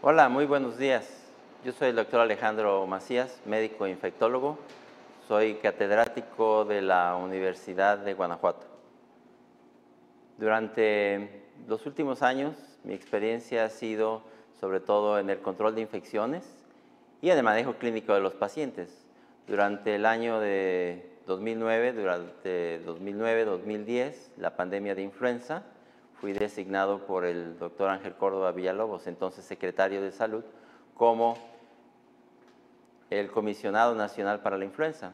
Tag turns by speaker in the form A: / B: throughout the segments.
A: Hola, muy buenos días. Yo soy el doctor Alejandro Macías, médico infectólogo. Soy catedrático de la Universidad de Guanajuato. Durante los últimos años, mi experiencia ha sido sobre todo en el control de infecciones y en el manejo clínico de los pacientes. Durante el año de 2009, durante 2009-2010, la pandemia de influenza, fui designado por el doctor Ángel Córdoba Villalobos, entonces secretario de Salud, como el comisionado nacional para la influenza.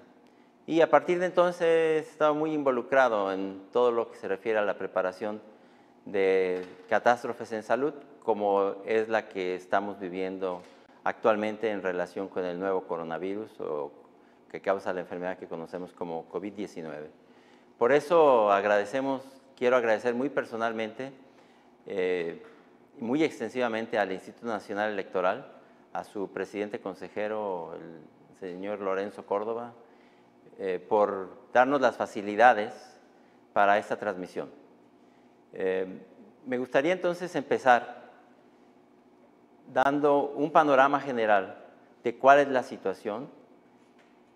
A: Y a partir de entonces he estado muy involucrado en todo lo que se refiere a la preparación de catástrofes en salud, como es la que estamos viviendo actualmente en relación con el nuevo coronavirus o que causa la enfermedad que conocemos como COVID-19. Por eso quiero agradecer muy personalmente, muy extensivamente al Instituto Nacional Electoral, a su presidente consejero, el señor Lorenzo Córdoba, por darnos las facilidades para esta transmisión. Me gustaría entonces empezar dando un panorama general de cuál es la situación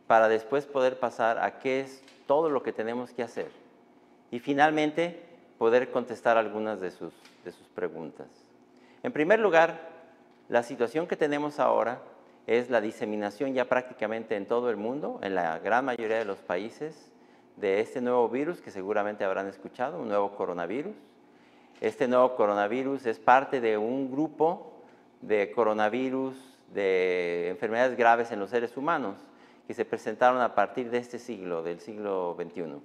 A: para después poder pasar a qué es todo lo que tenemos que hacer y finalmente poder contestar algunas de sus preguntas. En primer lugar, la situación que tenemos ahora es la diseminación ya prácticamente en todo el mundo, en la gran mayoría de los países, de este nuevo virus que seguramente habrán escuchado, un nuevo coronavirus. Este nuevo coronavirus es parte de un grupo de coronavirus de enfermedades graves en los seres humanos que se presentaron a partir de este siglo, del siglo XXI.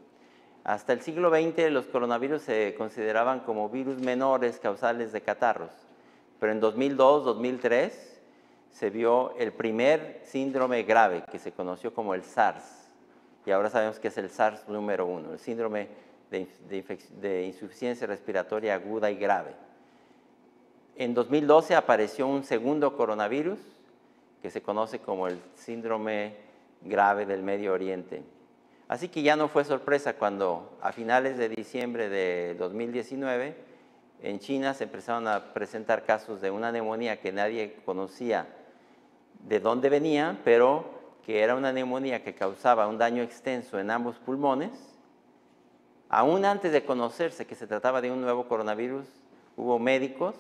A: Hasta el siglo XX los coronavirus se consideraban como virus menores causales de catarros, pero en 2002, 2003 se vio el primer síndrome grave que se conoció como el SARS, y ahora sabemos que es el SARS número 1, el síndrome de insuficiencia respiratoria aguda y grave. En 2012 apareció un segundo coronavirus que se conoce como el síndrome grave del Medio Oriente. Así que ya no fue sorpresa cuando a finales de diciembre de 2019 en China se empezaron a presentar casos de una neumonía que nadie conocía de dónde venía, pero que era una neumonía que causaba un daño extenso en ambos pulmones. Aún antes de conocerse que se trataba de un nuevo coronavirus, hubo médicos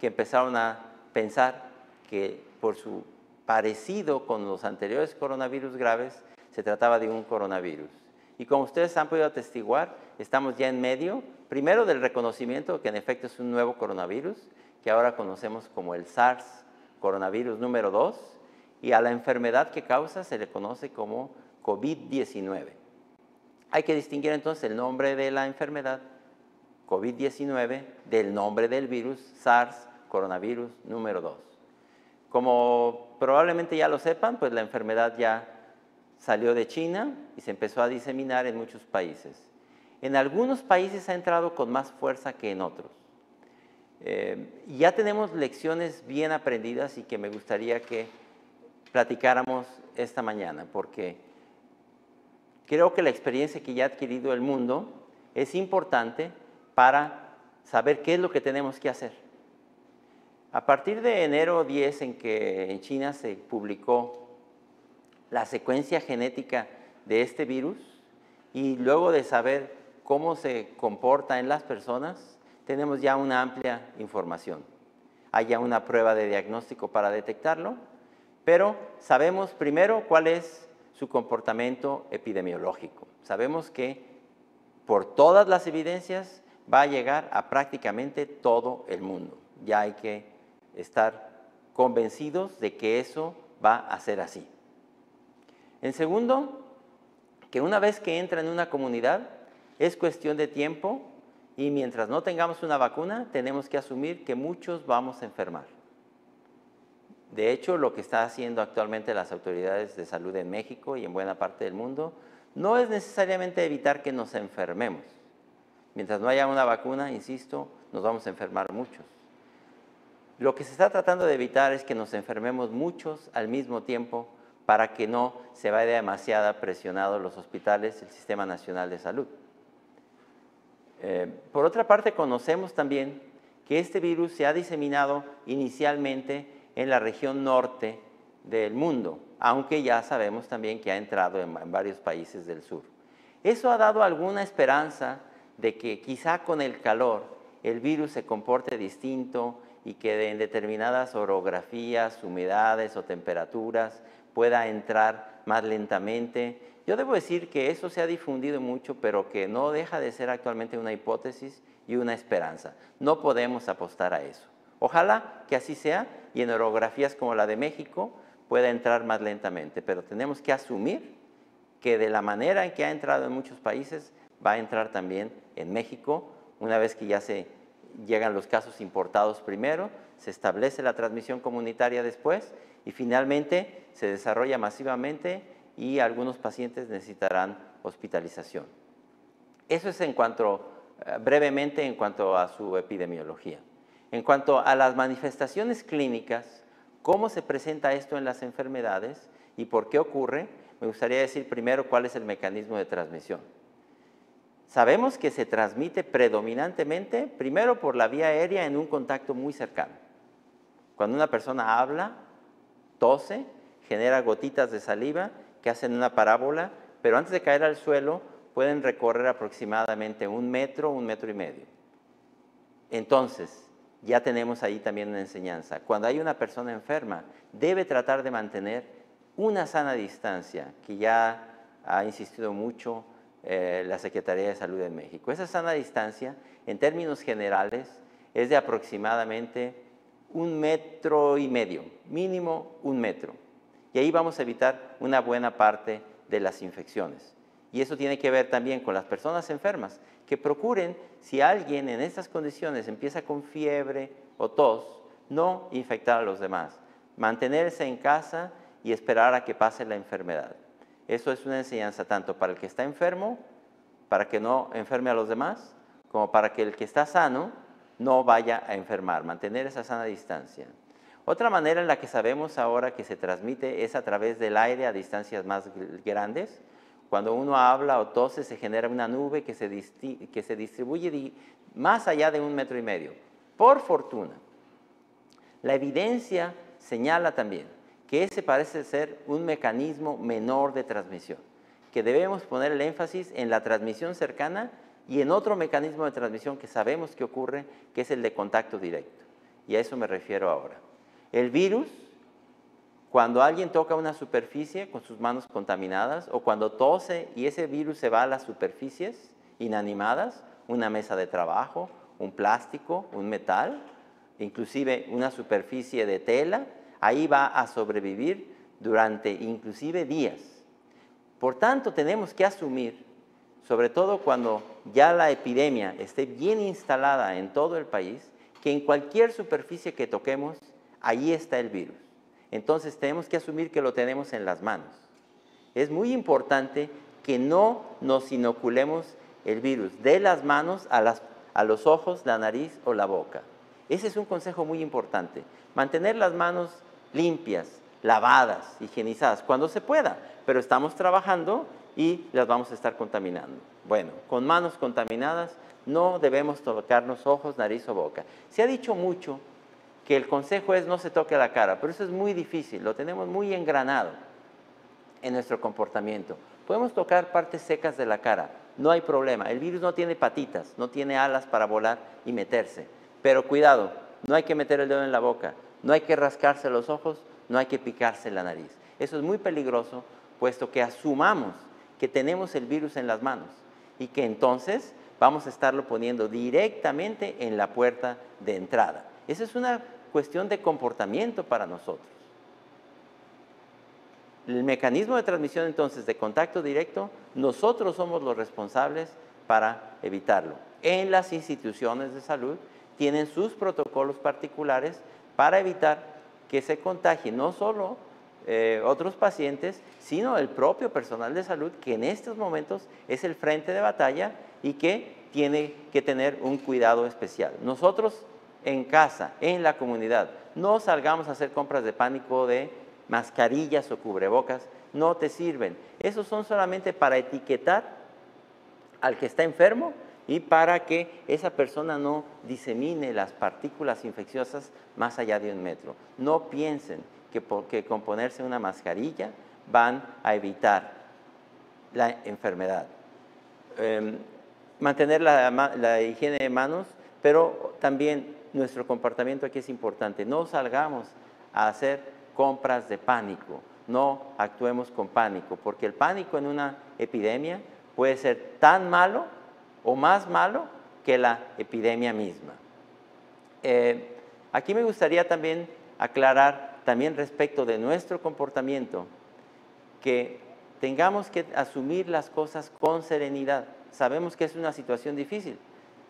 A: que empezaron a pensar que por su parecido con los anteriores coronavirus graves, se trataba de un coronavirus. Y como ustedes han podido atestiguar, estamos ya en medio, primero del reconocimiento que en efecto es un nuevo coronavirus, que ahora conocemos como el SARS coronavirus número 2, y a la enfermedad que causa se le conoce como COVID-19. Hay que distinguir entonces el nombre de la enfermedad, COVID-19, del nombre del virus, SARS coronavirus número 2. Como probablemente ya lo sepan, pues la enfermedad ya salió de China y se empezó a diseminar en muchos países. En algunos países ha entrado con más fuerza que en otros. Ya tenemos lecciones bien aprendidas y que me gustaría que platicáramos esta mañana, porque creo que la experiencia que ya ha adquirido el mundo es importante para saber qué es lo que tenemos que hacer. A partir de enero 10, en que en China se publicó la secuencia genética de este virus, y luego de saber cómo se comporta en las personas, tenemos ya una amplia información. Hay ya una prueba de diagnóstico para detectarlo, pero sabemos primero cuál es su comportamiento epidemiológico. Sabemos que por todas las evidencias va a llegar a prácticamente todo el mundo. Ya hay que estar convencidos de que eso va a ser así. En segundo, que una vez que entra en una comunidad, es cuestión de tiempo y mientras no tengamos una vacuna, tenemos que asumir que muchos vamos a enfermar. De hecho, lo que están haciendo actualmente las autoridades de salud en México y en buena parte del mundo no es necesariamente evitar que nos enfermemos. Mientras no haya una vacuna, insisto, nos vamos a enfermar muchos. Lo que se está tratando de evitar es que nos enfermemos muchos al mismo tiempo para que no se vaya demasiado presionado los hospitales, el Sistema Nacional de Salud. Por otra parte, conocemos también que este virus se ha diseminado inicialmente en la región norte del mundo, aunque ya sabemos también que ha entrado en varios países del sur. Eso ha dado alguna esperanza de que quizá con el calor el virus se comporte distinto y que en determinadas orografías, humedades o temperaturas pueda entrar más lentamente. Yo debo decir que eso se ha difundido mucho, pero que no deja de ser actualmente una hipótesis y una esperanza. No podemos apostar a eso. Ojalá que así sea y en orografías como la de México pueda entrar más lentamente, pero tenemos que asumir que de la manera en que ha entrado en muchos países, va a entrar también en México, una vez que ya se llegan los casos importados primero, se establece la transmisión comunitaria después y finalmente se desarrolla masivamente y algunos pacientes necesitarán hospitalización. Eso es brevemente en cuanto a su epidemiología. En cuanto a las manifestaciones clínicas, cómo se presenta esto en las enfermedades y por qué ocurre, me gustaría decir primero cuál es el mecanismo de transmisión. Sabemos que se transmite predominantemente, primero por la vía aérea en un contacto muy cercano. Cuando una persona habla, tose, genera gotitas de saliva que hacen una parábola, pero antes de caer al suelo pueden recorrer aproximadamente 1 metro, 1 metro y medio. Entonces, ya tenemos ahí también una enseñanza. Cuando hay una persona enferma, debe tratar de mantener una sana distancia, que ya ha insistido mucho la Secretaría de Salud en México. Esa sana distancia, en términos generales, es de aproximadamente 1 metro y medio, mínimo 1 metro. Y ahí vamos a evitar una buena parte de las infecciones. Y eso tiene que ver también con las personas enfermas, que procuren, si alguien en estas condiciones empieza con fiebre o tos, no infectar a los demás, mantenerse en casa y esperar a que pase la enfermedad. Eso es una enseñanza tanto para el que está enfermo, para que no enferme a los demás, como para que el que está sano no vaya a enfermar, mantener esa sana distancia. Otra manera en la que sabemos ahora que se transmite es a través del aire a distancias más grandes. Cuando uno habla o tose, se genera una nube que se distribuye más allá de 1 metro y medio. Por fortuna, la evidencia señala también que ese parece ser un mecanismo menor de transmisión, que debemos poner el énfasis en la transmisión cercana y en otro mecanismo de transmisión que sabemos que ocurre, que es el de contacto directo. Y a eso me refiero ahora. El virus, cuando alguien toca una superficie con sus manos contaminadas o cuando tose y ese virus se va a las superficies inanimadas, una mesa de trabajo, un plástico, un metal, inclusive una superficie de tela, ahí va a sobrevivir durante inclusive días. Por tanto, tenemos que asumir, sobre todo cuando ya la epidemia esté bien instalada en todo el país, que en cualquier superficie que toquemos, ahí está el virus. Entonces tenemos que asumir que lo tenemos en las manos. Es muy importante que no nos inoculemos el virus de las manos a los ojos, la nariz o la boca. Ese es un consejo muy importante. Mantener las manos limpias, lavadas, higienizadas, cuando se pueda, pero estamos trabajando y las vamos a estar contaminando. Bueno, con manos contaminadas no debemos tocarnos ojos, nariz o boca. Se ha dicho mucho que el consejo es no se toque la cara, pero eso es muy difícil, lo tenemos muy engranado en nuestro comportamiento. Podemos tocar partes secas de la cara, no hay problema. El virus no tiene patitas, no tiene alas para volar y meterse. Pero cuidado, no hay que meter el dedo en la boca, no hay que rascarse los ojos, no hay que picarse la nariz. Eso es muy peligroso, puesto que asumamos que tenemos el virus en las manos y que entonces vamos a estarlo poniendo directamente en la puerta de entrada. Esa es una cuestión de comportamiento para nosotros. El mecanismo de transmisión entonces de contacto directo, nosotros somos los responsables para evitarlo. En las instituciones de salud tienen sus protocolos particulares para evitar que se contagien no solo otros pacientes, sino el propio personal de salud que en estos momentos es el frente de batalla y que tiene que tener un cuidado especial. Nosotros en casa, en la comunidad, no salgamos a hacer compras de pánico de mascarillas o cubrebocas, no te sirven. Esos son solamente para etiquetar al que está enfermo y para que esa persona no disemine las partículas infecciosas más allá de 1 metro. No piensen que con ponerse una mascarilla van a evitar la enfermedad. Mantener la higiene de manos, pero también nuestro comportamiento aquí es importante. No salgamos a hacer compras de pánico, no actuemos con pánico, porque el pánico en una epidemia puede ser tan malo o más malo que la epidemia misma. Aquí me gustaría también aclarar también respecto de nuestro comportamiento, que tengamos que asumir las cosas con serenidad. Sabemos que es una situación difícil.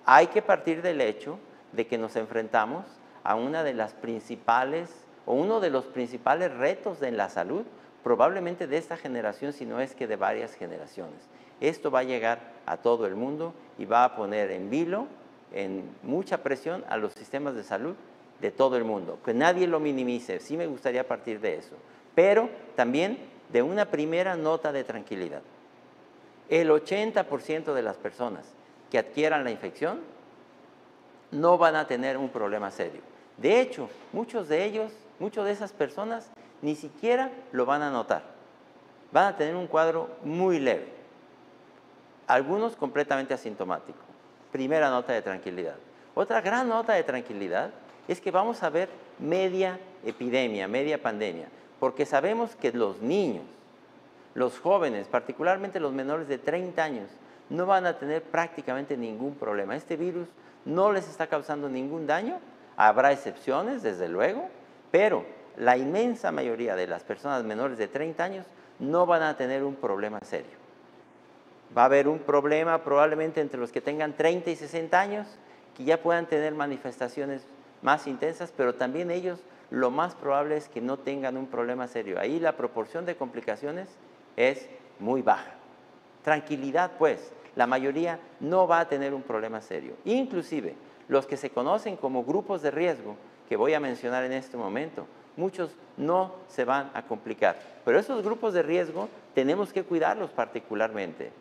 A: Hay que partir del hecho de que nos enfrentamos a una de las principales o uno de los principales retos en la salud, probablemente de esta generación, si no es que de varias generaciones. Esto va a llegar a todo el mundo y va a poner en vilo, en mucha presión a los sistemas de salud de todo el mundo. Que nadie lo minimice, sí me gustaría partir de eso. Pero también de una primera nota de tranquilidad. El 80% de las personas que adquieran la infección no van a tener un problema serio. De hecho, muchas de esas personas ni siquiera lo van a notar. Van a tener un cuadro muy leve. Algunos completamente asintomáticos. Primera nota de tranquilidad. Otra gran nota de tranquilidad es que vamos a ver media epidemia, media pandemia, porque sabemos que los niños, los jóvenes, particularmente los menores de 30 años, no van a tener prácticamente ningún problema. Este virus no les está causando ningún daño, habrá excepciones, desde luego, pero la inmensa mayoría de las personas menores de 30 años no van a tener un problema serio. Va a haber un problema probablemente entre los que tengan 30 y 60 años, que ya puedan tener manifestaciones más intensas, pero también ellos lo más probable es que no tengan un problema serio. Ahí la proporción de complicaciones es muy baja. Tranquilidad, pues, la mayoría no va a tener un problema serio. Inclusive, los que se conocen como grupos de riesgo, que voy a mencionar en este momento, muchos no se van a complicar. Pero esos grupos de riesgo tenemos que cuidarlos particularmente.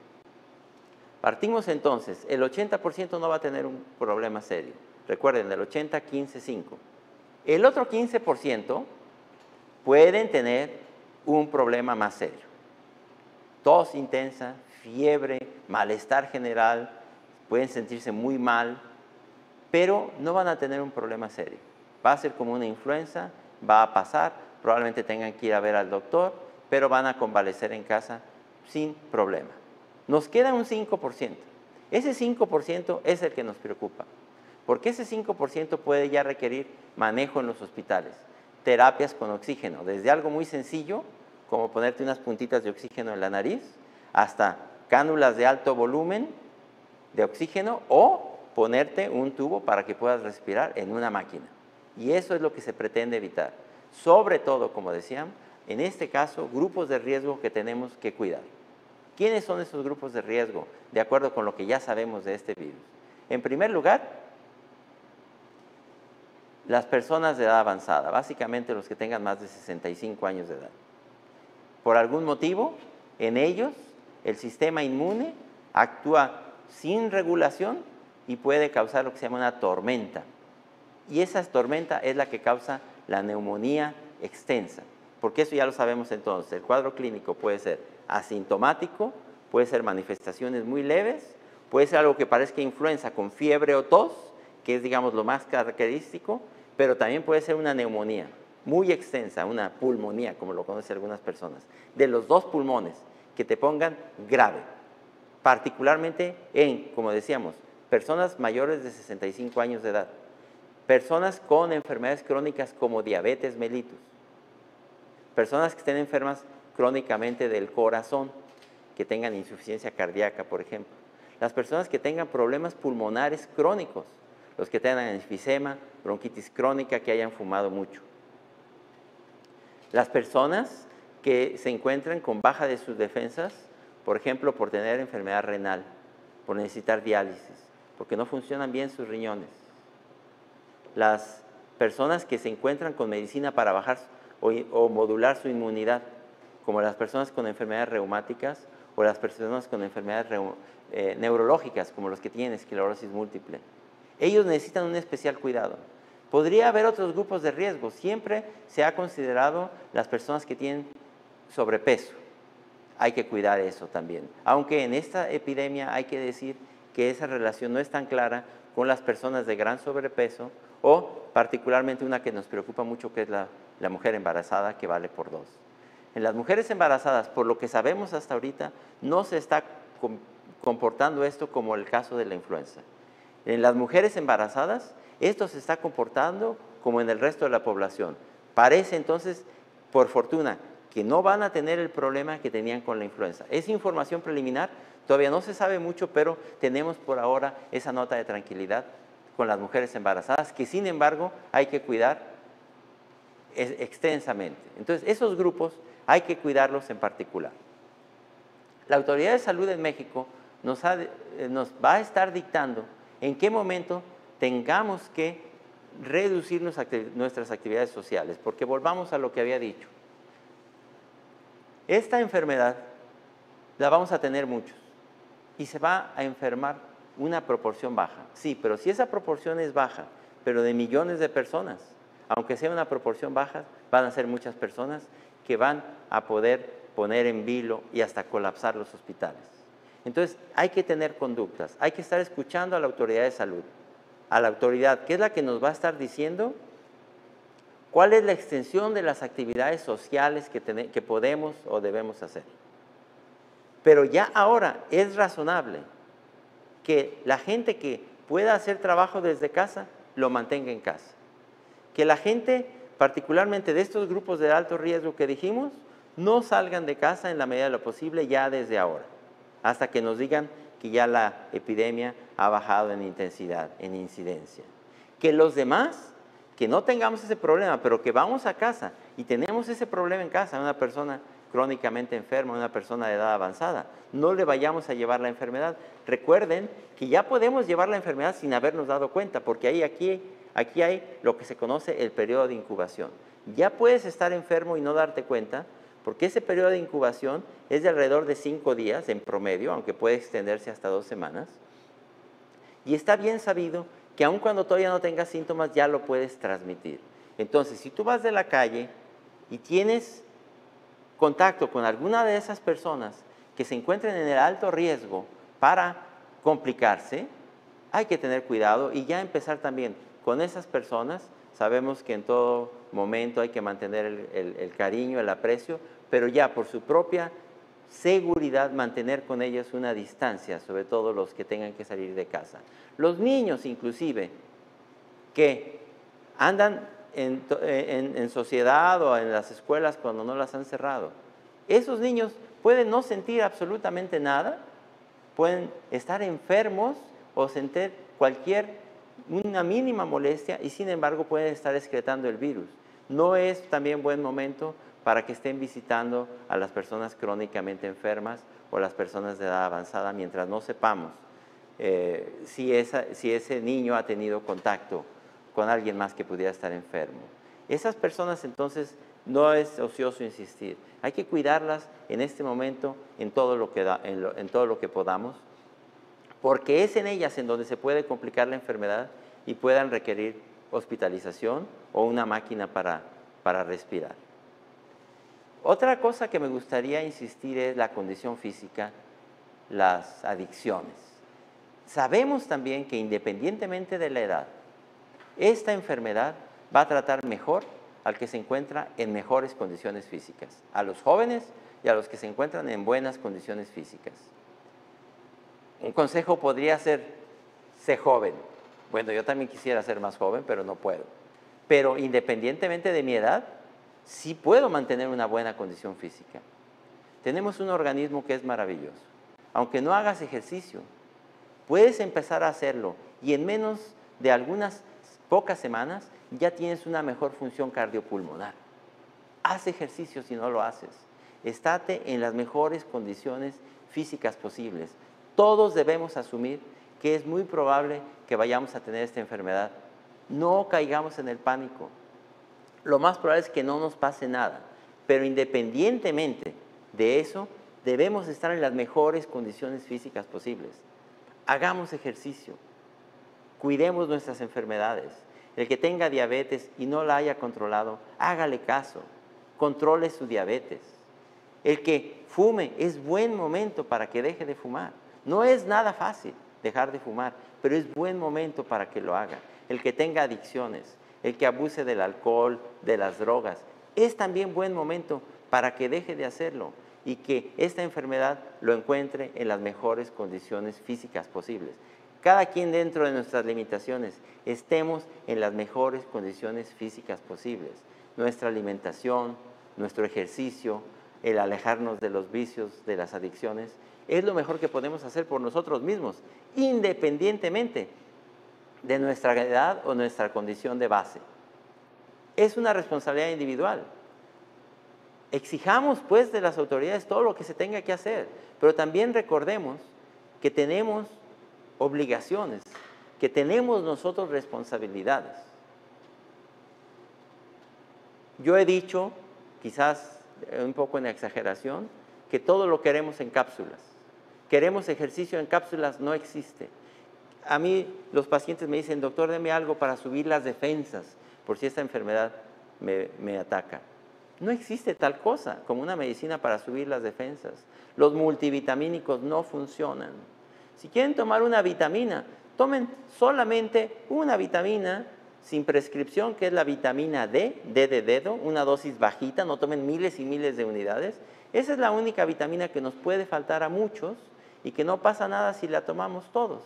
A: Partimos entonces, el 80% no va a tener un problema serio. Recuerden, el 80, 15, 5. El otro 15% pueden tener un problema más serio. Tos intensa, fiebre, malestar general, pueden sentirse muy mal, pero no van a tener un problema serio. Va a ser como una influenza, va a pasar, probablemente tengan que ir a ver al doctor, pero van a convalecer en casa sin problema. Nos queda un 5%. Ese 5% es el que nos preocupa, porque ese 5% puede ya requerir manejo en los hospitales, terapias con oxígeno, desde algo muy sencillo, como ponerte unas puntitas de oxígeno en la nariz, hasta cánulas de alto volumen de oxígeno o ponerte un tubo para que puedas respirar en una máquina. Y eso es lo que se pretende evitar. Sobre todo, como decían, en este caso, grupos de riesgo que tenemos que cuidar. ¿Quiénes son esos grupos de riesgo, de acuerdo con lo que ya sabemos de este virus? En primer lugar, las personas de edad avanzada, básicamente los que tengan más de 65 años de edad. Por algún motivo, en ellos, el sistema inmune actúa sin regulación y puede causar lo que se llama una tormenta. Y esa tormenta es la que causa la neumonía extensa, porque eso ya lo sabemos entonces. El cuadro clínico puede ser asintomático, puede ser manifestaciones muy leves, puede ser algo que parezca influenza con fiebre o tos, que es, digamos, lo más característico, pero también puede ser una neumonía muy extensa, una pulmonía, como lo conocen algunas personas, de los dos pulmones, que te pongan grave, particularmente en, como decíamos, personas mayores de 65 años de edad, personas con enfermedades crónicas como diabetes mellitus, personas que estén enfermas crónicamente del corazón, que tengan insuficiencia cardíaca, por ejemplo, las personas que tengan problemas pulmonares crónicos, los que tengan enfisema, bronquitis crónica, que hayan fumado mucho. Las personas que se encuentran con baja de sus defensas, por ejemplo, por tener enfermedad renal, por necesitar diálisis, porque no funcionan bien sus riñones. Las personas que se encuentran con medicina para bajar o modular su inmunidad, como las personas con enfermedades reumáticas o las personas con enfermedades neurológicas, como los que tienen esclerosis múltiple. Ellos necesitan un especial cuidado. Podría haber otros grupos de riesgo. Siempre se ha considerado las personas que tienen sobrepeso. Hay que cuidar eso también. Aunque en esta epidemia hay que decir que esa relación no es tan clara con las personas de gran sobrepeso o particularmente una que nos preocupa mucho, que es la mujer embarazada, que vale por 2. En las mujeres embarazadas, por lo que sabemos hasta ahorita, no se está comportando esto como el caso de la influenza. En las mujeres embarazadas, esto se está comportando como en el resto de la población. Parece entonces, por fortuna, que no van a tener el problema que tenían con la influenza. Es información preliminar, todavía no se sabe mucho, pero tenemos por ahora esa nota de tranquilidad con las mujeres embarazadas, que sin embargo hay que cuidar extensamente. Entonces, esos grupos hay que cuidarlos en particular. La Autoridad de Salud en México nos va a estar dictando en qué momento tengamos que reducir nuestras actividades sociales, porque volvamos a lo que había dicho. Esta enfermedad la vamos a tener muchos y se va a enfermar una proporción baja. Sí, pero si esa proporción es baja, pero de millones de personas, aunque sea una proporción baja, van a ser muchas personas que van a poder poner en vilo y hasta colapsar los hospitales. Entonces, hay que tener conductas, hay que estar escuchando a la autoridad de salud, a la autoridad, que es la que nos va a estar diciendo cuál es la extensión de las actividades sociales que podemos o debemos hacer. Pero ya ahora es razonable que la gente que pueda hacer trabajo desde casa, lo mantenga en casa. Que la gente, particularmente de estos grupos de alto riesgo que dijimos, no salgan de casa en la medida de lo posible ya desde ahora, hasta que nos digan que ya la epidemia ha bajado en intensidad, en incidencia. Que los demás, que no tengamos ese problema, pero que vamos a casa y tenemos ese problema en casa, una persona crónicamente enferma, una persona de edad avanzada, no le vayamos a llevar la enfermedad. Recuerden que ya podemos llevar la enfermedad sin habernos dado cuenta, porque aquí hay lo que se conoce el periodo de incubación. Ya puedes estar enfermo y no darte cuenta, porque ese periodo de incubación es de alrededor de 5 días en promedio, aunque puede extenderse hasta 2 semanas. Y está bien sabido que aun cuando todavía no tengas síntomas, ya lo puedes transmitir. Entonces, si tú vas de la calle y tienes contacto con alguna de esas personas que se encuentren en el alto riesgo para complicarse, hay que tener cuidado y ya empezar también con esas personas. Sabemos que en todo momento hay que mantener el cariño, el aprecio, pero ya por su propia seguridad mantener con ellos una distancia, sobre todo los que tengan que salir de casa. Los niños inclusive, que andan en sociedad o en las escuelas cuando no las han cerrado, esos niños pueden no sentir absolutamente nada, pueden estar enfermos o sentir una mínima molestia y sin embargo pueden estar excretando el virus. No es también buen momento para que estén visitando a las personas crónicamente enfermas o las personas de edad avanzada mientras no sepamos si ese niño ha tenido contacto con alguien más que pudiera estar enfermo. Esas personas entonces no es ocioso insistir. Hay que cuidarlas en este momento en todo lo que podamos, porque es en ellas en donde se puede complicar la enfermedad y puedan requerir hospitalización o una máquina para respirar. Otra cosa que me gustaría insistir es la condición física, las adicciones. Sabemos también que independientemente de la edad, esta enfermedad va a tratar mejor al que se encuentra en mejores condiciones físicas, a los jóvenes y a los que se encuentran en buenas condiciones físicas. Un consejo podría ser, sé joven. Bueno, yo también quisiera ser más joven, pero no puedo. Pero independientemente de mi edad, sí puedo mantener una buena condición física. Tenemos un organismo que es maravilloso. Aunque no hagas ejercicio, puedes empezar a hacerlo y en menos de algunas pocas semanas ya tienes una mejor función cardiopulmonar. Haz ejercicio si no lo haces. Estate en las mejores condiciones físicas posibles. Todos debemos asumir que es muy probable que vayamos a tener esta enfermedad. No caigamos en el pánico. Lo más probable es que no nos pase nada, pero independientemente de eso, debemos estar en las mejores condiciones físicas posibles. Hagamos ejercicio, cuidemos nuestras enfermedades. El que tenga diabetes y no la haya controlado, hágale caso, controle su diabetes. El que fume, es buen momento para que deje de fumar. No es nada fácil dejar de fumar, pero es buen momento para que lo haga. El que tenga adicciones, el que abuse del alcohol, de las drogas, es también buen momento para que deje de hacerlo y que esta enfermedad lo encuentre en las mejores condiciones físicas posibles. Cada quien dentro de nuestras limitaciones estemos en las mejores condiciones físicas posibles. Nuestra alimentación, nuestro ejercicio, el alejarnos de los vicios, de las adicciones, es lo mejor que podemos hacer por nosotros mismos, independientemente de nuestra edad o nuestra condición de base. Es una responsabilidad individual. Exijamos pues de las autoridades todo lo que se tenga que hacer, pero también recordemos que tenemos obligaciones, que tenemos nosotros responsabilidades. Yo he dicho, quizás un poco en exageración, que todo lo queremos en cápsulas. Queremos ejercicio en cápsulas, no existe. A mí los pacientes me dicen, doctor, deme algo para subir las defensas, por si esta enfermedad me ataca. No existe tal cosa como una medicina para subir las defensas. Los multivitamínicos no funcionan. Si quieren tomar una vitamina, tomen solamente una vitamina sin prescripción, que es la vitamina D, D de dedo, una dosis bajita, no tomen miles y miles de unidades. Esa es la única vitamina que nos puede faltar a muchos y que no pasa nada si la tomamos todos,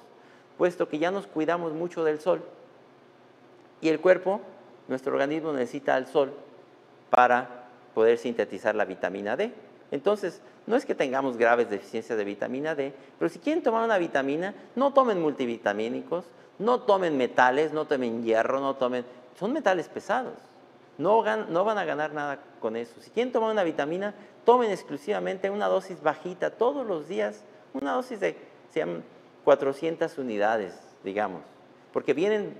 A: puesto que ya nos cuidamos mucho del sol. Y el cuerpo, nuestro organismo necesita el sol para poder sintetizar la vitamina D. Entonces, no es que tengamos graves deficiencias de vitamina D, pero si quieren tomar una vitamina, no tomen multivitamínicos, no tomen metales, no tomen hierro, no tomen... Son metales pesados. No van a ganar nada con eso. Si quieren tomar una vitamina, tomen exclusivamente una dosis bajita todos los días, una dosis de, se llaman 400 unidades, digamos, porque vienen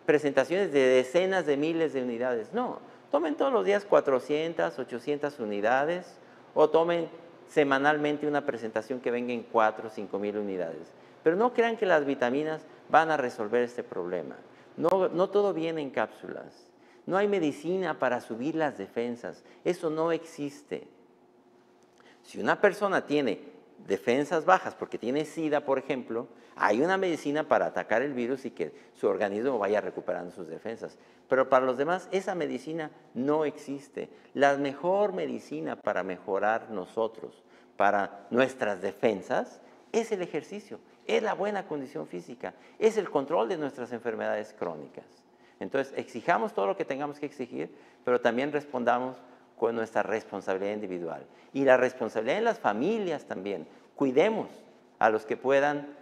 A: presentaciones de decenas de miles de unidades. No, tomen todos los días 400, 800 unidades o tomen semanalmente una presentación que venga en 4 o 5 mil unidades. Pero no crean que las vitaminas van a resolver este problema. No todo viene en cápsulas. No hay medicina para subir las defensas. Eso no existe. Si una persona tiene defensas bajas porque tiene SIDA, por ejemplo, hay una medicina para atacar el virus y que su organismo vaya recuperando sus defensas. Pero para los demás, esa medicina no existe. La mejor medicina para mejorar nosotros, para nuestras defensas, es el ejercicio, es la buena condición física, es el control de nuestras enfermedades crónicas. Entonces, exijamos todo lo que tengamos que exigir, pero también respondamos con nuestra responsabilidad individual. Y la responsabilidad en las familias también. Cuidemos a los que puedan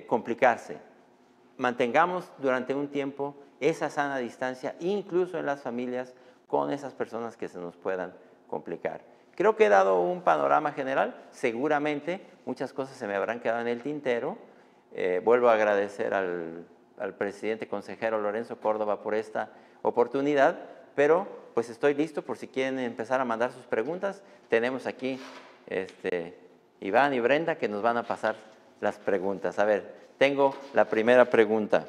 A: complicarse. Mantengamos durante un tiempo esa sana distancia, incluso en las familias, con esas personas que se nos puedan complicar. Creo que he dado un panorama general. Seguramente muchas cosas se me habrán quedado en el tintero. Vuelvo a agradecer al presidente consejero Lorenzo Córdoba por esta oportunidad, pero pues estoy listo por si quieren empezar a mandar sus preguntas. Tenemos aquí Iván y Brenda que nos van a pasar las preguntas. A ver, tengo la primera pregunta.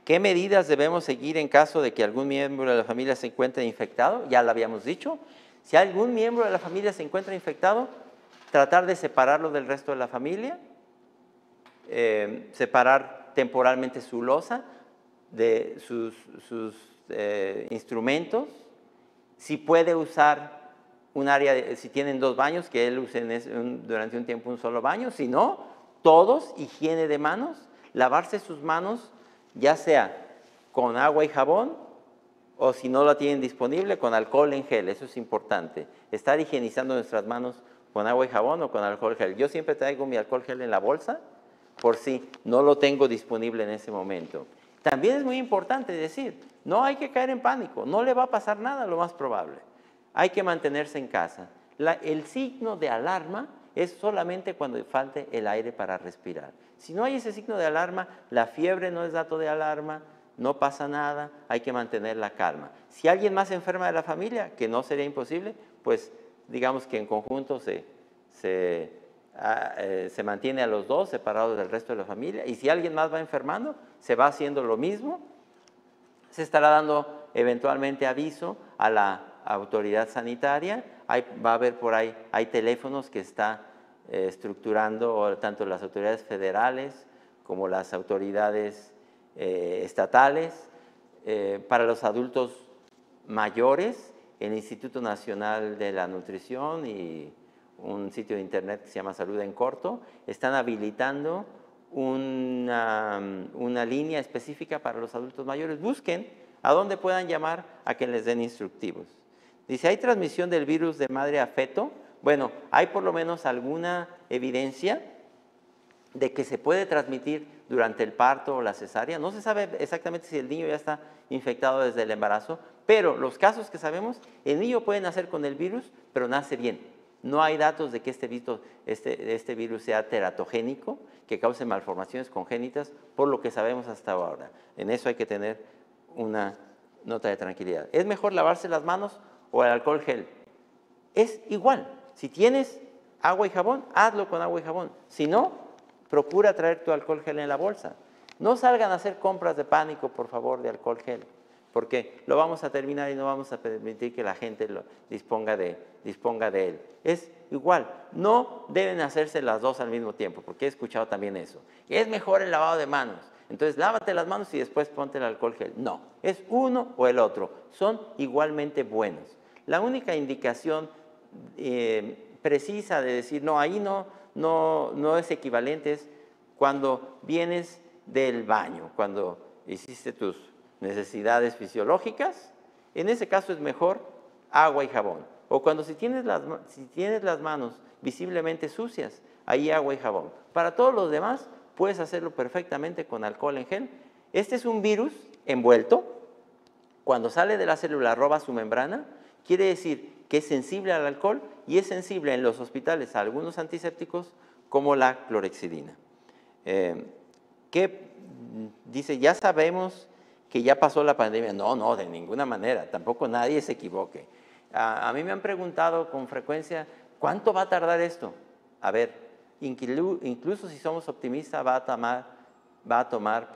A: ¿Qué medidas debemos seguir en caso de que algún miembro de la familia se encuentre infectado? Ya lo habíamos dicho. Si algún miembro de la familia se encuentra infectado, tratar de separarlo del resto de la familia, separar temporalmente su loza de sus instrumentos. Si puede usar un área, si tienen 2 baños, que él use durante un tiempo un solo baño. Si no, todos, higiene de manos, lavarse sus manos, ya sea con agua y jabón, o si no la tienen disponible, con alcohol en gel. Eso es importante. Estar higienizando nuestras manos con agua y jabón o con alcohol gel. Yo siempre traigo mi alcohol gel en la bolsa, por si no lo tengo disponible en ese momento. También es muy importante decir, no hay que caer en pánico, no le va a pasar nada, lo más probable. Hay que mantenerse en casa. El signo de alarma es solamente cuando falte el aire para respirar. Si no hay ese signo de alarma, la fiebre no es dato de alarma, no pasa nada, hay que mantener la calma. Si alguien más enferma de la familia, que no sería imposible, pues digamos que en conjunto se mantiene a los dos separados del resto de la familia, y si alguien más va enfermando, se va haciendo lo mismo, se estará dando eventualmente aviso a la autoridad sanitaria, va a haber por ahí, hay teléfonos que está estructurando tanto las autoridades federales como las autoridades estatales. Para los adultos mayores, el Instituto Nacional de la Nutrición y un sitio de internet que se llama Salud en Corto, están habilitando una línea específica para los adultos mayores. Busquen a dónde puedan llamar a que les den instructivos. Dice, ¿hay transmisión del virus de madre a feto? Bueno, hay por lo menos alguna evidencia de que se puede transmitir durante el parto o la cesárea. No se sabe exactamente si el niño ya está infectado desde el embarazo, pero los casos que sabemos, el niño puede nacer con el virus, pero nace bien. No hay datos de que este virus sea teratogénico, que cause malformaciones congénitas, por lo que sabemos hasta ahora. En eso hay que tener una nota de tranquilidad. ¿Es mejor lavarse las manos o el alcohol gel? Es igual. Si tienes agua y jabón, hazlo con agua y jabón. Si no, procura traer tu alcohol gel en la bolsa. No salgan a hacer compras de pánico, por favor, de alcohol gel, porque lo vamos a terminar y no vamos a permitir que la gente disponga de él. Es igual, no deben hacerse las dos al mismo tiempo, porque he escuchado también eso. Es mejor el lavado de manos, entonces lávate las manos y después ponte el alcohol gel. No, es uno o el otro, son igualmente buenos. La única indicación precisa de decir, no, ahí no es equivalente, es cuando vienes del baño, cuando hiciste tus necesidades fisiológicas, en ese caso es mejor agua y jabón. O cuando si tienes las manos visiblemente sucias, ahí agua y jabón. Para todos los demás, puedes hacerlo perfectamente con alcohol en gel. Este es un virus envuelto. Cuando sale de la célula, roba su membrana, quiere decir que es sensible al alcohol y es sensible en los hospitales a algunos antisépticos como la clorhexidina. ¿Qué dice? Ya sabemos que ya pasó la pandemia. No, de ninguna manera, tampoco nadie se equivoque. A mí me han preguntado con frecuencia, ¿cuánto va a tardar esto? A ver, incluso si somos optimistas, va a tomar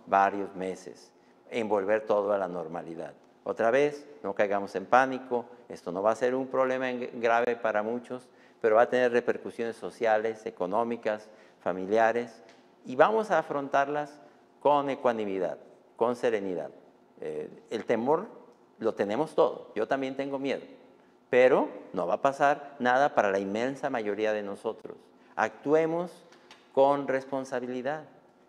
A: varios meses en volver todo a la normalidad. Otra vez, no caigamos en pánico, esto no va a ser un problema grave para muchos, pero va a tener repercusiones sociales, económicas, familiares, y vamos a afrontarlas con ecuanimidad, con serenidad. El temor lo tenemos todo, yo también tengo miedo, pero no va a pasar nada para la inmensa mayoría de nosotros. Actuemos con responsabilidad.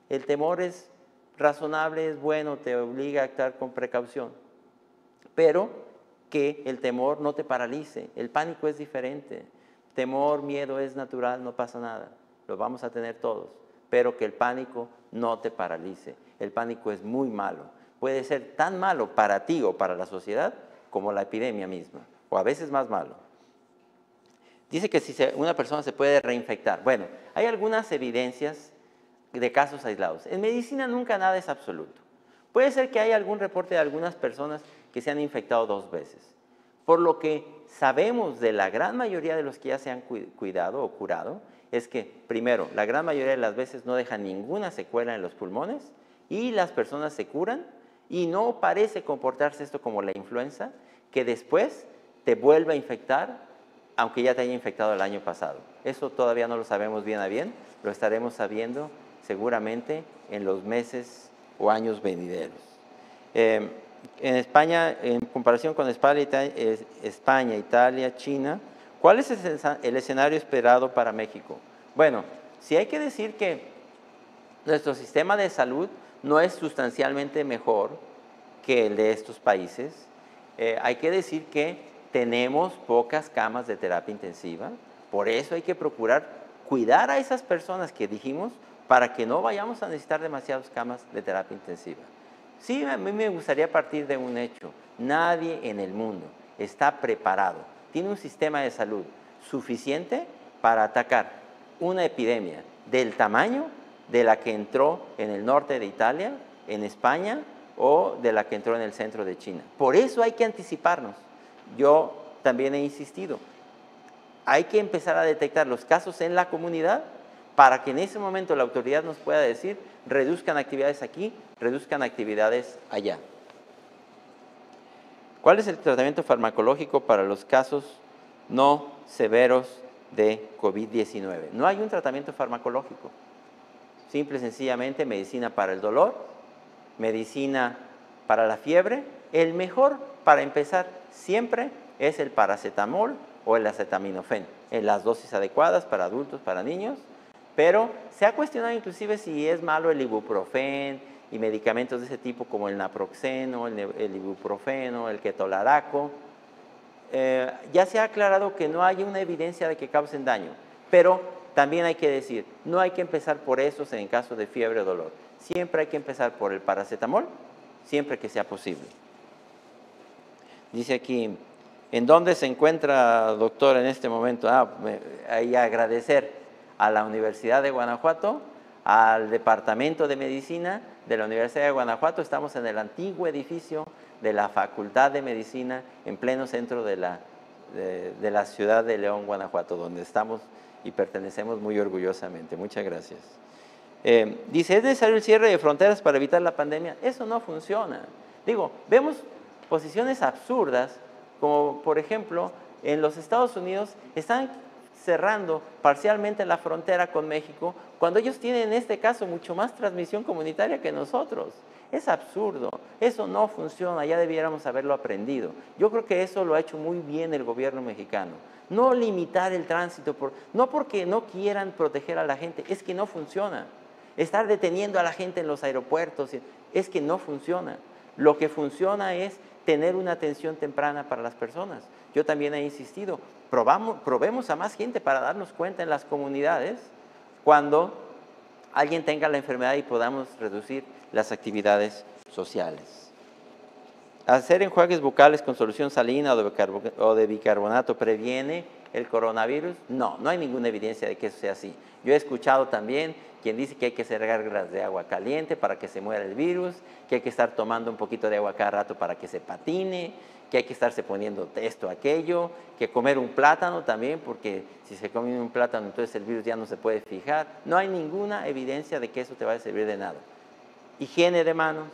A: El temor es razonable, es bueno, te obliga a actuar con precaución, pero que el temor no te paralice. El pánico es diferente. Temor, miedo es natural, no pasa nada, lo vamos a tener todos, pero que el pánico no te paralice. El pánico es muy malo. Puede ser tan malo para ti o para la sociedad como la epidemia misma, o a veces más malo. Dice que si una persona se puede reinfectar. Bueno, hay algunas evidencias de casos aislados. En medicina nunca nada es absoluto. Puede ser que haya algún reporte de algunas personas que se han infectado 2 veces. Por lo que sabemos de la gran mayoría de los que ya se han cuidado o curado, es que, primero, la gran mayoría de las veces no dejan ninguna secuela en los pulmones y las personas se curan y no parece comportarse esto como la influenza, que después te vuelve a infectar, aunque ya te haya infectado el año pasado. Eso todavía no lo sabemos bien a bien, lo estaremos sabiendo seguramente en los meses o años venideros. En España, en comparación con España, Italia, China, ¿cuál es el escenario esperado para México? Bueno, sí hay que decir que nuestro sistema de salud no es sustancialmente mejor que el de estos países. Hay que decir que tenemos pocas camas de terapia intensiva, por eso hay que procurar cuidar a esas personas que dijimos para que no vayamos a necesitar demasiadas camas de terapia intensiva. Sí, a mí me gustaría partir de un hecho. Nadie en el mundo está preparado, tiene un sistema de salud suficiente para atacar una epidemia del tamaño de la que entró en el norte de Italia, en España o de la que entró en el centro de China. Por eso hay que anticiparnos. Yo también he insistido, hay que empezar a detectar los casos en la comunidad para que en ese momento la autoridad nos pueda decir, reduzcan actividades aquí, reduzcan actividades allá. ¿Cuál es el tratamiento farmacológico para los casos no severos de COVID-19? No hay un tratamiento farmacológico. Simple y sencillamente medicina para el dolor, medicina para la fiebre. El mejor para empezar siempre es el paracetamol o el acetaminofén, en las dosis adecuadas para adultos, para niños, pero se ha cuestionado inclusive si es malo el ibuprofén y medicamentos de ese tipo como el naproxeno, el ibuprofeno, el ketorolaco. Ya se ha aclarado que no hay una evidencia de que causen daño, pero también hay que decir, no hay que empezar por esos en caso de fiebre o dolor. Siempre hay que empezar por el paracetamol, siempre que sea posible. Dice aquí, ¿en dónde se encuentra, doctor, en este momento? Ahí agradecer a la Universidad de Guanajuato, al Departamento de Medicina de la Universidad de Guanajuato. Estamos en el antiguo edificio de la Facultad de Medicina, en pleno centro de la ciudad de León, Guanajuato, donde estamos y pertenecemos muy orgullosamente. Muchas gracias. Dice, ¿es necesario el cierre de fronteras para evitar la pandemia? Eso no funciona. Digo, vemos posiciones absurdas, como por ejemplo, en los Estados Unidos están cerrando parcialmente la frontera con México, cuando ellos tienen en este caso mucho más transmisión comunitaria que nosotros. Es absurdo, eso no funciona, ya debiéramos haberlo aprendido. Yo creo que eso lo ha hecho muy bien el gobierno mexicano. No limitar el tránsito, no porque no quieran proteger a la gente, es que no funciona. Estar deteniendo a la gente en los aeropuertos, es que no funciona. Lo que funciona es tener una atención temprana para las personas. Yo también he insistido, probemos a más gente para darnos cuenta en las comunidades cuando alguien tenga la enfermedad y podamos reducir las actividades sociales. Hacer enjuagues bucales con solución salina o de bicarbonato previene el coronavirus. No, no hay ninguna evidencia de que eso sea así. Yo he escuchado también quien dice que hay que hacer gárgaras de agua caliente para que se muera el virus, que hay que estar tomando un poquito de agua cada rato para que se patine, que hay que estarse poniendo esto, aquello, que comer un plátano también, porque si se come un plátano entonces el virus ya no se puede fijar. No hay ninguna evidencia de que eso te vaya a servir de nada. Higiene de manos,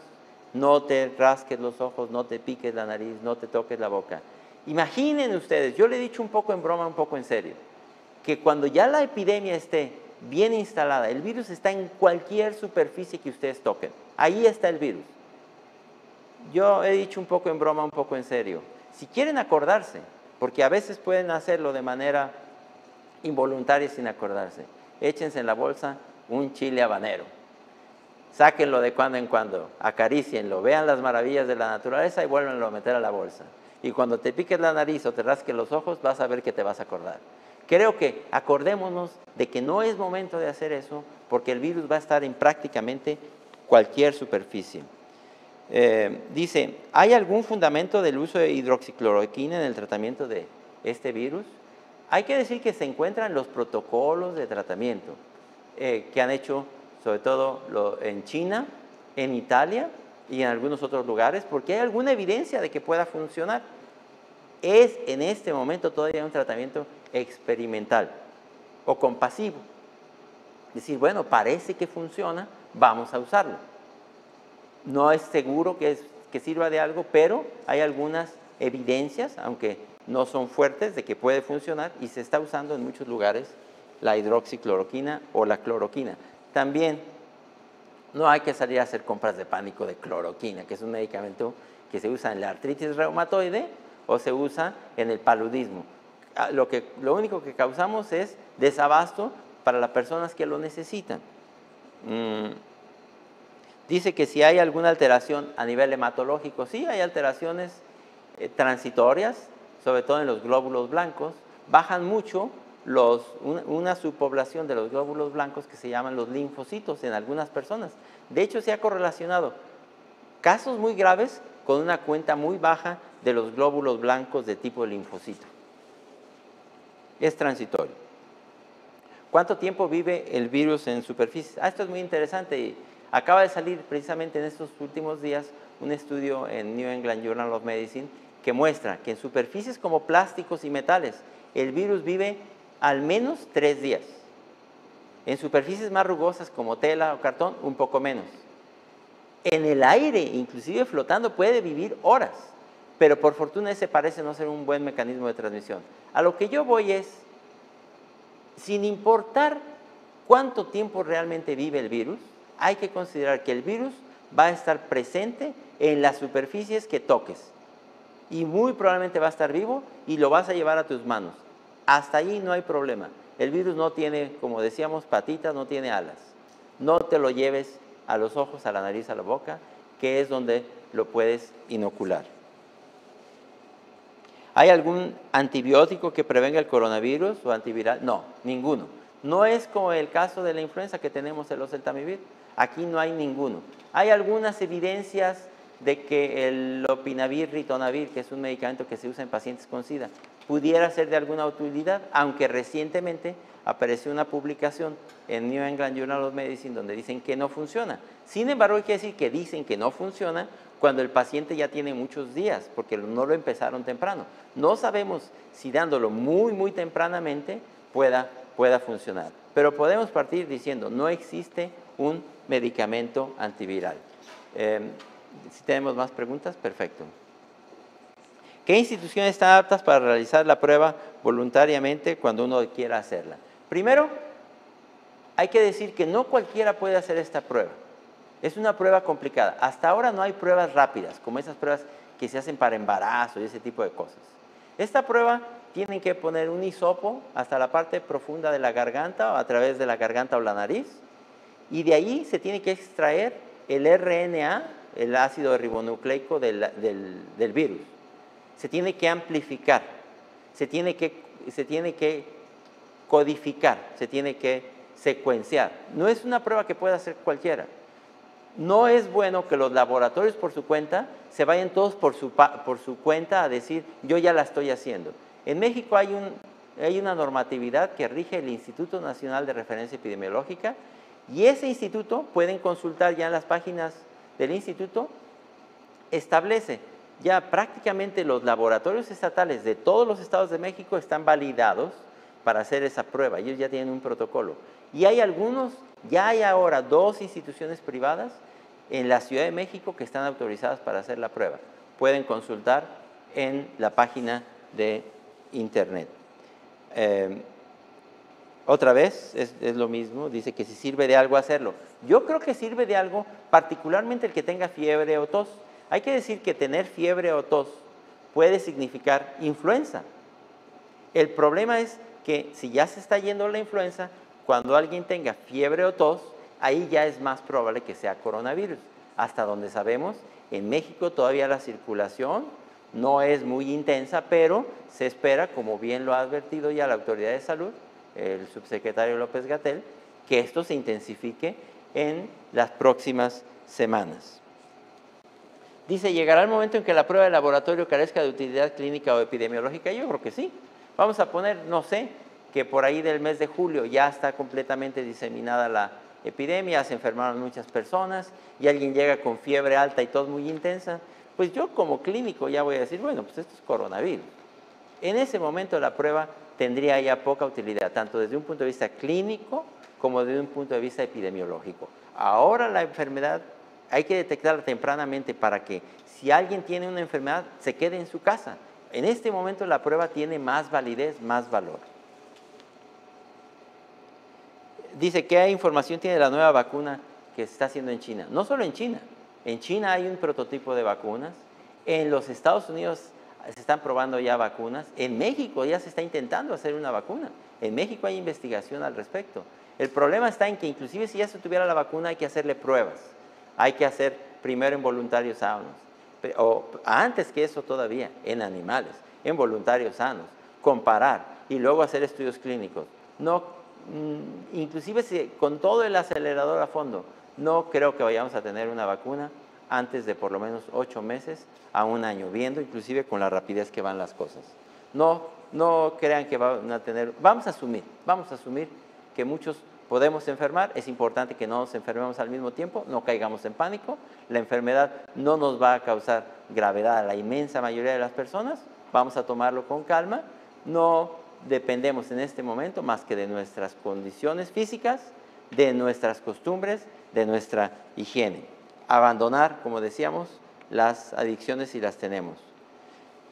A: no te rasques los ojos, no te piques la nariz, no te toques la boca. Imaginen ustedes, yo le he dicho un poco en broma, un poco en serio, que cuando ya la epidemia esté bien instalada, el virus está en cualquier superficie que ustedes toquen. Ahí está el virus. Yo he dicho un poco en broma, un poco en serio. Si quieren acordarse, porque a veces pueden hacerlo de manera involuntaria sin acordarse, échense en la bolsa un chile habanero. Sáquenlo de cuando en cuando, acarícienlo, vean las maravillas de la naturaleza y vuélvanlo a meter a la bolsa. Y cuando te piques la nariz o te rasques los ojos, vas a ver que te vas a acordar. Creo que acordémonos de que no es momento de hacer eso, porque el virus va a estar en prácticamente cualquier superficie. Dice, ¿hay algún fundamento del uso de hidroxicloroquina en el tratamiento de este virus? Hay que decir que se encuentran los protocolos de tratamiento que han hecho, sobre todo en China, en Italia y en algunos otros lugares, porque hay alguna evidencia de que pueda funcionar. Es en este momento todavía un tratamiento experimental o compasivo. Decir, bueno, parece que funciona, vamos a usarlo. No es seguro que sirva de algo, pero hay algunas evidencias, aunque no son fuertes, de que puede funcionar y se está usando en muchos lugares la hidroxicloroquina o la cloroquina. También no hay que salir a hacer compras de pánico de cloroquina, que es un medicamento que se usa en la artritis reumatoide o se usa en el paludismo. Lo único que causamos es desabasto para las personas que lo necesitan. Dice que si hay alguna alteración a nivel hematológico, sí hay alteraciones transitorias, sobre todo en los glóbulos blancos. Bajan mucho una subpoblación de los glóbulos blancos que se llaman los linfocitos en algunas personas. De hecho, se ha correlacionado casos muy graves con una cuenta muy baja de los glóbulos blancos de tipo linfocito. Es transitorio. ¿Cuánto tiempo vive el virus en superficies? Esto es muy interesante y acaba de salir precisamente en estos últimos días un estudio en New England Journal of Medicine que muestra que en superficies como plásticos y metales, el virus vive al menos 3 días. En superficies más rugosas como tela o cartón, un poco menos. En el aire, inclusive flotando, puede vivir horas, pero por fortuna ese parece no ser un buen mecanismo de transmisión. A lo que yo voy es, sin importar cuánto tiempo realmente vive el virus, hay que considerar que el virus va a estar presente en las superficies que toques y muy probablemente va a estar vivo y lo vas a llevar a tus manos. Hasta ahí no hay problema. El virus no tiene, como decíamos, patitas, no tiene alas. No te lo lleves a los ojos, a la nariz, a la boca, que es donde lo puedes inocular. ¿Hay algún antibiótico que prevenga el coronavirus o antiviral? No, ninguno. No es como el caso de la influenza que tenemos el oseltamivir. Aquí no hay ninguno. Hay algunas evidencias de que el lopinavir, ritonavir, que es un medicamento que se usa en pacientes con SIDA, pudiera ser de alguna utilidad, aunque recientemente apareció una publicación en New England Journal of Medicine donde dicen que no funciona. Sin embargo, hay que decir que dicen que no funciona cuando el paciente ya tiene muchos días, porque no lo empezaron temprano. No sabemos si dándolo muy tempranamente pueda funcionar. Pero podemos partir diciendo, no existe un medicamento antiviral. Si tenemos más preguntas, perfecto. ¿Qué instituciones están aptas para realizar la prueba voluntariamente cuando uno quiera hacerla? Primero, hay que decir que no cualquiera puede hacer esta prueba. Es una prueba complicada. Hasta ahora no hay pruebas rápidas, como esas pruebas que se hacen para embarazo y ese tipo de cosas. Esta prueba tienen que poner un hisopo hasta la parte profunda de la garganta, o a través de la garganta o la nariz, y de ahí se tiene que extraer el RNA, el ácido ribonucleico del virus. Se tiene que amplificar, se tiene que codificar, se tiene que secuenciar. No es una prueba que pueda hacer cualquiera. No es bueno que los laboratorios por su cuenta se vayan todos por su cuenta a decir, yo ya la estoy haciendo. En México hay una normatividad que rige el Instituto Nacional de Referencia Epidemiológica y ese instituto, pueden consultar ya en las páginas del instituto, establece ya prácticamente los laboratorios estatales de todos los estados de México están validados para hacer esa prueba. Ellos ya tienen un protocolo. Y hay algunos, ya hay ahora 2 instituciones privadas en la Ciudad de México que están autorizadas para hacer la prueba. Pueden consultar en la página de internet. Otra vez, es lo mismo, dice que si sirve de algo hacerlo. Yo creo que sirve de algo, particularmente el que tenga fiebre o tos. Hay que decir que tener fiebre o tos puede significar influenza. El problema es que si ya se está yendo la influenza, cuando alguien tenga fiebre o tos, ahí ya es más probable que sea coronavirus. Hasta donde sabemos, en México todavía la circulación no es muy intensa, pero se espera, como bien lo ha advertido ya la Autoridad de Salud, el subsecretario López-Gatell, que esto se intensifique en las próximas semanas. Dice, ¿llegará el momento en que la prueba de laboratorio carezca de utilidad clínica o epidemiológica? Yo creo que sí. Vamos a poner, no sé, que por ahí del mes de julio ya está completamente diseminada la epidemia, se enfermaron muchas personas y alguien llega con fiebre alta y tos muy intensa, pues yo como clínico ya voy a decir, bueno, pues esto es coronavirus. En ese momento la prueba tendría ya poca utilidad, tanto desde un punto de vista clínico como desde un punto de vista epidemiológico. Ahora la enfermedad hay que detectarla tempranamente para que si alguien tiene una enfermedad se quede en su casa. En este momento la prueba tiene más validez, más valor. Dice, ¿qué información tiene la nueva vacuna que se está haciendo en China? No solo en China hay un prototipo de vacunas, en los Estados Unidos se están probando ya vacunas, en México ya se está intentando hacer una vacuna, en México hay investigación al respecto. El problema está en que inclusive si ya se tuviera la vacuna hay que hacerle pruebas, hay que hacer primero en voluntarios sanos, o antes que eso todavía, en animales, en voluntarios sanos, comparar y luego hacer estudios clínicos. No, inclusive si, con todo el acelerador a fondo, no creo que vayamos a tener una vacuna antes de por lo menos 8 meses a 1 año, viendo inclusive con la rapidez que van las cosas. No crean que van a tener, vamos a asumir que muchos podemos enfermar, es importante que no nos enfermemos al mismo tiempo, no caigamos en pánico, la enfermedad no nos va a causar gravedad a la inmensa mayoría de las personas, vamos a tomarlo con calma, no dependemos en este momento más que de nuestras condiciones físicas, de nuestras costumbres, de nuestra higiene. Abandonar, como decíamos, las adicciones si las tenemos.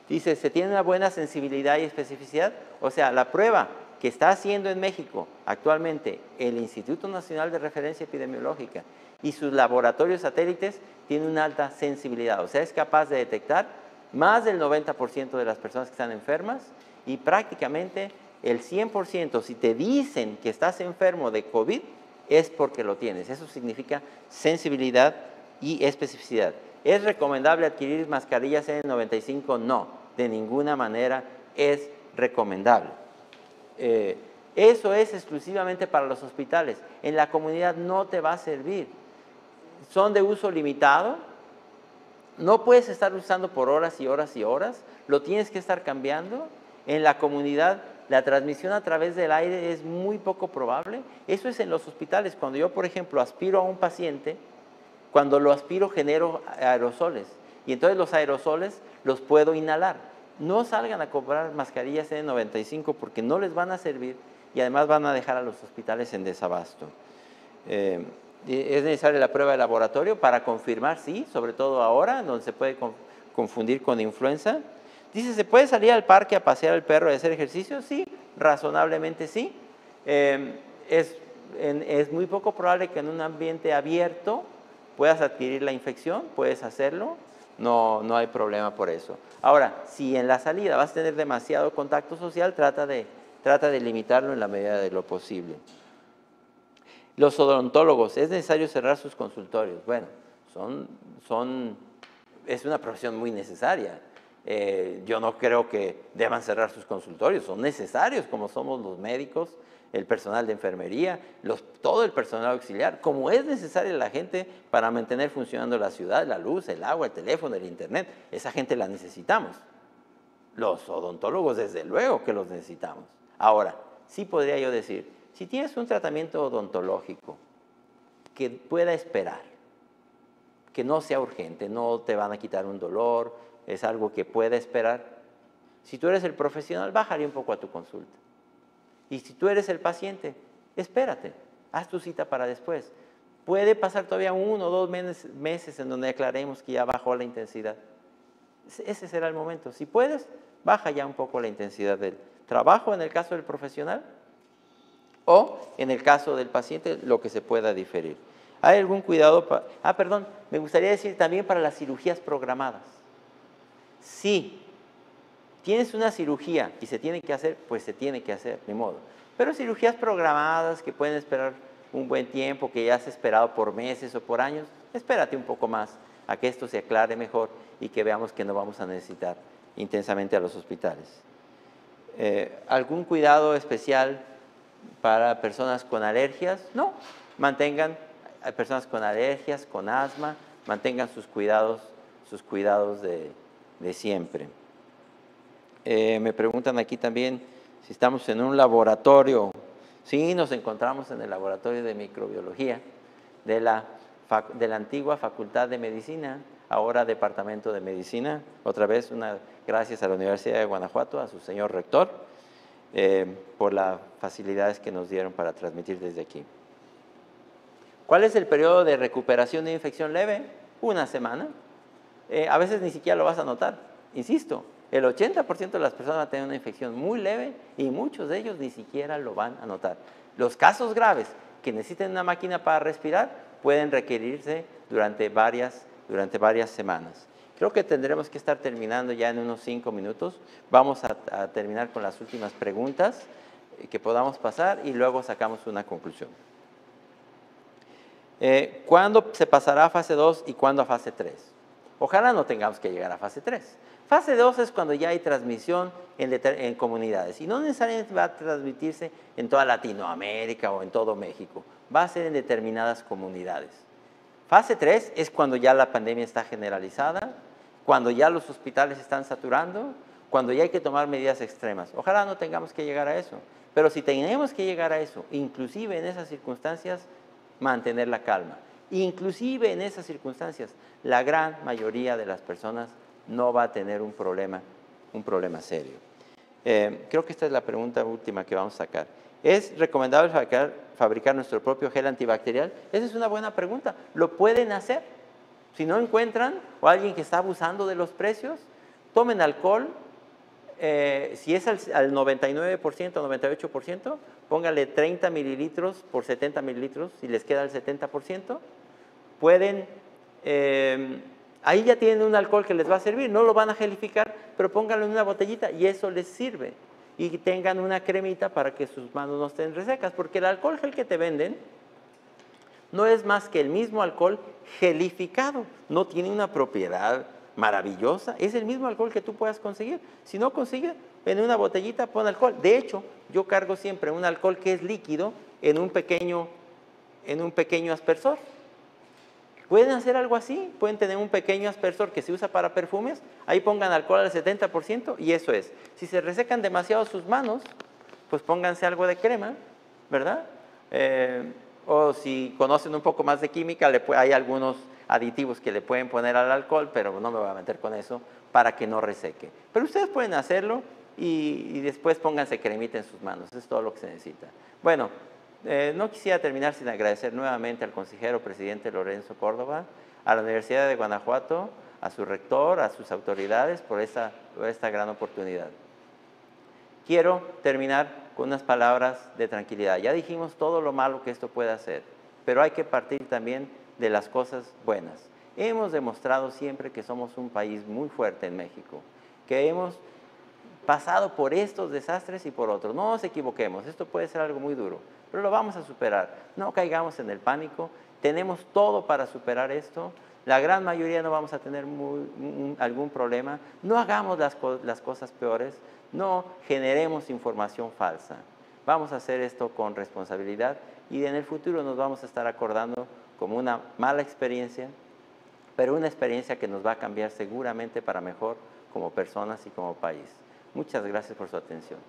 A: Dice, ¿se tiene una buena sensibilidad y especificidad? O sea, la prueba que está haciendo en México actualmente el Instituto Nacional de Referencia Epidemiológica y sus laboratorios satélites tiene una alta sensibilidad. O sea, es capaz de detectar más del 90% de las personas que están enfermas y prácticamente el 100%, si te dicen que estás enfermo de COVID, es porque lo tienes. Eso significa sensibilidad y especificidad. ¿Es recomendable adquirir mascarillas N95? No, de ninguna manera es recomendable. Eso es exclusivamente para los hospitales. En la comunidad no te va a servir. Son de uso limitado. No puedes estar usando por horas y horas y horas. Lo tienes que estar cambiando. En la comunidad, la transmisión a través del aire es muy poco probable. Eso es en los hospitales. Cuando yo, por ejemplo, aspiro a un paciente, cuando lo aspiro genero aerosoles. Y entonces los aerosoles los puedo inhalar. No salgan a comprar mascarillas N95 porque no les van a servir y además van a dejar a los hospitales en desabasto. Es necesaria la prueba de laboratorio para confirmar, sí, sobre todo ahora, donde se puede confundir con influenza. Dice, ¿se puede salir al parque a pasear al perro y hacer ejercicio? Sí, razonablemente sí. Es muy poco probable que en un ambiente abierto puedas adquirir la infección, puedes hacerlo, no hay problema por eso. Ahora, si en la salida vas a tener demasiado contacto social, trata de limitarlo en la medida de lo posible. Los odontólogos, ¿es necesario cerrar sus consultorios? Bueno, es una profesión muy necesaria. Yo no creo que deban cerrar sus consultorios, son necesarios como somos los médicos, el personal de enfermería, todo el personal auxiliar, como es necesaria la gente para mantener funcionando la ciudad, la luz, el agua, el teléfono, el internet, esa gente la necesitamos. Los odontólogos, desde luego que los necesitamos. Ahora, sí podría yo decir, si tienes un tratamiento odontológico que pueda esperar, que no sea urgente, no te van a quitar un dolor, es algo que pueda esperar, si tú eres el profesional, bájale un poco a tu consulta. Y si tú eres el paciente, espérate, haz tu cita para después. Puede pasar todavía 1 o 2 meses en donde aclaremos que ya bajó la intensidad. Ese será el momento. Si puedes, baja ya un poco la intensidad del trabajo en el caso del profesional o en el caso del paciente, lo que se pueda diferir. ¿Hay algún cuidado? Me gustaría decir también para las cirugías programadas. Sí. Tienes una cirugía y se tiene que hacer, pues se tiene que hacer, ni modo. Pero cirugías programadas que pueden esperar un buen tiempo, que ya has esperado por meses o por años, espérate un poco más a que esto se aclare mejor y que veamos que no vamos a necesitar intensamente a los hospitales. ¿Algún cuidado especial para personas con alergias? No, mantengan a personas con alergias, con asma, mantengan sus cuidados de siempre. Me preguntan aquí también si estamos en un laboratorio. Sí, nos encontramos en el laboratorio de microbiología de la antigua Facultad de Medicina, ahora Departamento de Medicina. Otra vez, gracias a la Universidad de Guanajuato, a su señor rector, por las facilidades que nos dieron para transmitir desde aquí. ¿Cuál es el periodo de recuperación de infección leve? 1 semana. A veces ni siquiera lo vas a notar, insisto. El 80% de las personas van a tener una infección muy leve y muchos de ellos ni siquiera lo van a notar. Los casos graves que necesiten una máquina para respirar pueden requerirse durante varias semanas. Creo que tendremos que estar terminando ya en unos 5 minutos. Vamos a terminar con las últimas preguntas que podamos pasar y luego sacamos una conclusión. ¿Cuándo se pasará a fase 2 y cuándo a fase 3? Ojalá no tengamos que llegar a fase 3. Fase 2 es cuando ya hay transmisión en comunidades y no necesariamente va a transmitirse en toda Latinoamérica o en todo México, va a ser en determinadas comunidades. Fase 3 es cuando ya la pandemia está generalizada, cuando ya los hospitales están saturando, cuando ya hay que tomar medidas extremas. Ojalá no tengamos que llegar a eso, pero si tenemos que llegar a eso, inclusive en esas circunstancias, mantener la calma. Inclusive en esas circunstancias, la gran mayoría de las personas no va a tener un problema serio. Creo que esta es la pregunta última que vamos a sacar. ¿Es recomendable fabricar nuestro propio gel antibacterial? Esa es una buena pregunta. ¿Lo pueden hacer? Si no encuentran o alguien que está abusando de los precios, tomen alcohol. Si es al 99%, 98%, póngale 30 mililitros por 70 mililitros, si les queda el 70%. Pueden, ahí ya tienen un alcohol que les va a servir, no lo van a gelificar, pero pónganlo en una botellita y eso les sirve. Y tengan una cremita para que sus manos no estén resecas, porque el alcohol gel que te venden no es más que el mismo alcohol gelificado, no tiene una propiedad maravillosa, es el mismo alcohol que tú puedas conseguir. Si no consigues, en una botellita pon alcohol. De hecho, yo cargo siempre un alcohol que es líquido en un pequeño aspersor. Pueden hacer algo así, pueden tener un pequeño aspersor que se usa para perfumes, ahí pongan alcohol al 70% y eso es. Si se resecan demasiado sus manos, pues pónganse algo de crema, ¿verdad? O si conocen un poco más de química, hay algunos aditivos que le pueden poner al alcohol, pero no me voy a meter con eso, para que no reseque. Pero ustedes pueden hacerlo y después pónganse cremita en sus manos, eso es todo lo que se necesita. Bueno, no quisiera terminar sin agradecer nuevamente al consejero presidente Lorenzo Córdoba, a la Universidad de Guanajuato, a su rector, a sus autoridades por esta gran oportunidad. Quiero terminar con unas palabras de tranquilidad. Ya dijimos todo lo malo que esto puede hacer, pero hay que partir también de las cosas buenas. Hemos demostrado siempre que somos un país muy fuerte en México, que hemos pasado por estos desastres y por otros. No nos equivoquemos, esto puede ser algo muy duro, pero lo vamos a superar. No caigamos en el pánico, tenemos todo para superar esto. La gran mayoría no vamos a tener algún problema. No hagamos las cosas peores, no generemos información falsa. Vamos a hacer esto con responsabilidad y en el futuro nos vamos a estar acordando como una mala experiencia, pero una experiencia que nos va a cambiar seguramente para mejor como personas y como país. Muchas gracias por su atención.